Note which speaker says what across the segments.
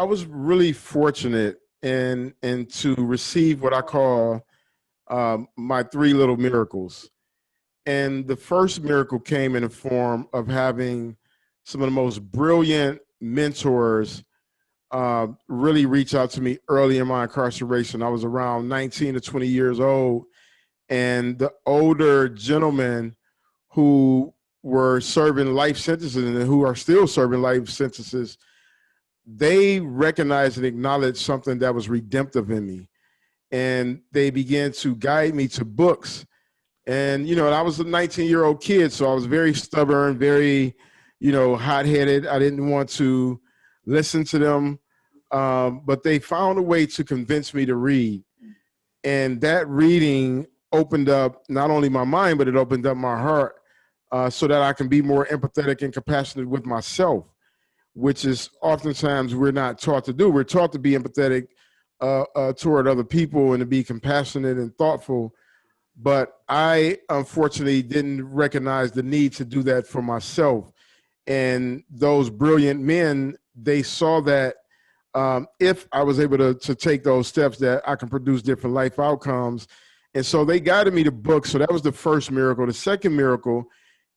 Speaker 1: I was really fortunate and to receive what I call my three little miracles. And the first miracle came in the form of having some of the most brilliant mentors really reach out to me early in my incarceration. I was around 19 to 20 years old, and the older gentlemen who were serving life sentences and who are still serving life sentences, they recognized and acknowledged something that was redemptive in me. And they began to guide me to books. And, I was a 19-year-old kid, so I was very stubborn, very, hot-headed. I didn't want to listen to them. But they found a way to convince me to read. And that reading opened up not only my mind, but it opened up my heart so that I can be more empathetic and compassionate with myself, which is oftentimes we're not taught to do. We're taught to be empathetic toward other people and to be compassionate and thoughtful. But I, unfortunately, didn't recognize the need to do that for myself. And those brilliant men, they saw that if I was able to take those steps, that I can produce different life outcomes. And so they guided me to books. So that was the first miracle. The second miracle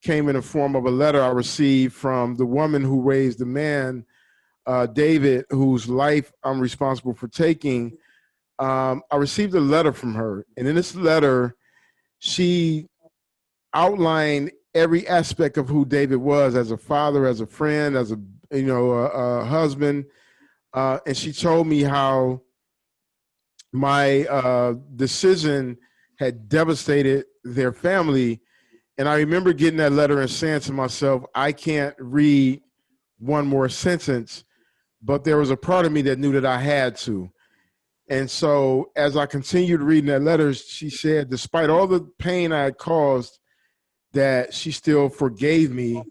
Speaker 1: came in the form of a letter I received from the woman who raised the man, David, whose life I'm responsible for taking. I received a letter from her. And in this letter, she outlined every aspect of who David was as a father, as a friend, as a husband. And she told me how my decision had devastated their family. And I remember getting that letter and saying to myself, I can't read one more sentence, but there was a part of me that knew that I had to. And so as I continued reading that letter, she said, despite all the pain I had caused, that she still forgave me.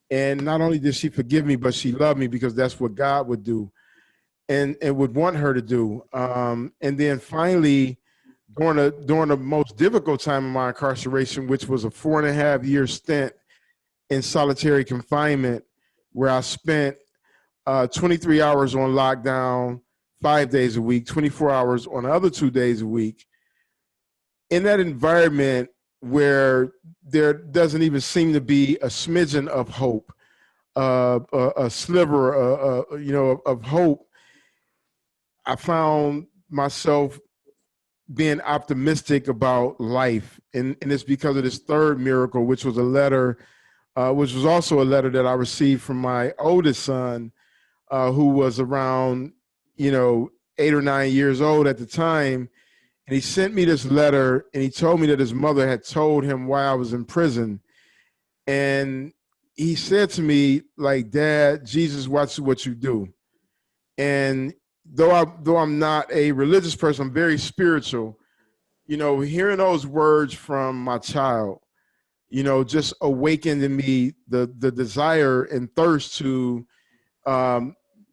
Speaker 1: And not only did she forgive me, but she loved me, because that's what God would do and would want her to do. And then finally, during the most difficult time of my incarceration, which was a 4.5-year stint in solitary confinement, where I spent 23 hours on lockdown, 5 days a week, 24 hours on the other 2 days a week. In that environment where there doesn't even seem to be a smidgen of hope, a sliver, of hope, I found myself being optimistic about life. And it's because of this third miracle, which was a letter, which was also a letter that I received from my oldest son, who was around, 8 or 9 years old at the time. And he sent me this letter, and he told me that his mother had told him why I was in prison. And he said to me, like, Dad, Jesus watches what you do. And though I'm not a religious person, I'm very spiritual. Hearing those words from my child, just awakened in me the desire and thirst to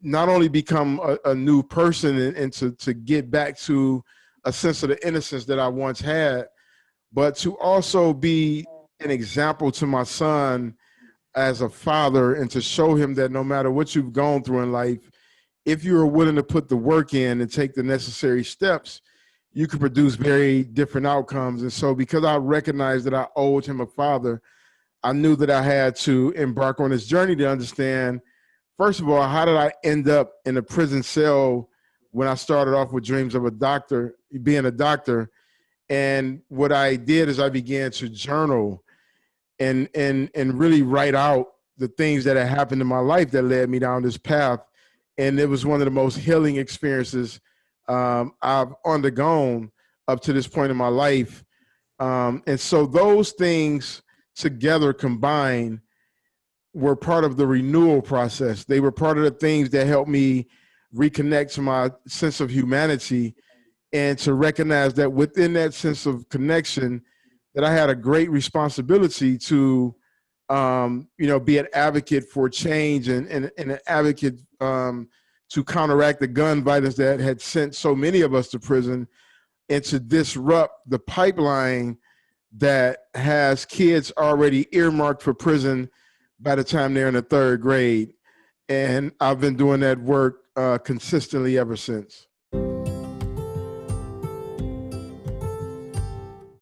Speaker 1: not only become a new person and to get back to a sense of the innocence that I once had, but to also be an example to my son as a father, and to show him that no matter what you've gone through in life, if you are willing to put the work in and take the necessary steps, you can produce very different outcomes. And so because I recognized that I owed him a father, I knew that I had to embark on this journey to understand, first of all, how did I end up in a prison cell when I started off with dreams of being a doctor? And what I did is I began to journal and really write out the things that had happened in my life that led me down this path. And it was one of the most healing experiences I've undergone up to this point in my life. And so those things together combined were part of the renewal process. They were part of the things that helped me reconnect to my sense of humanity, and to recognize that within that sense of connection, that I had a great responsibility to, be an advocate for change and an advocate to counteract the gun violence that had sent so many of us to prison, and to disrupt the pipeline that has kids already earmarked for prison by the time they're in the 3rd grade. And I've been doing that work consistently ever since.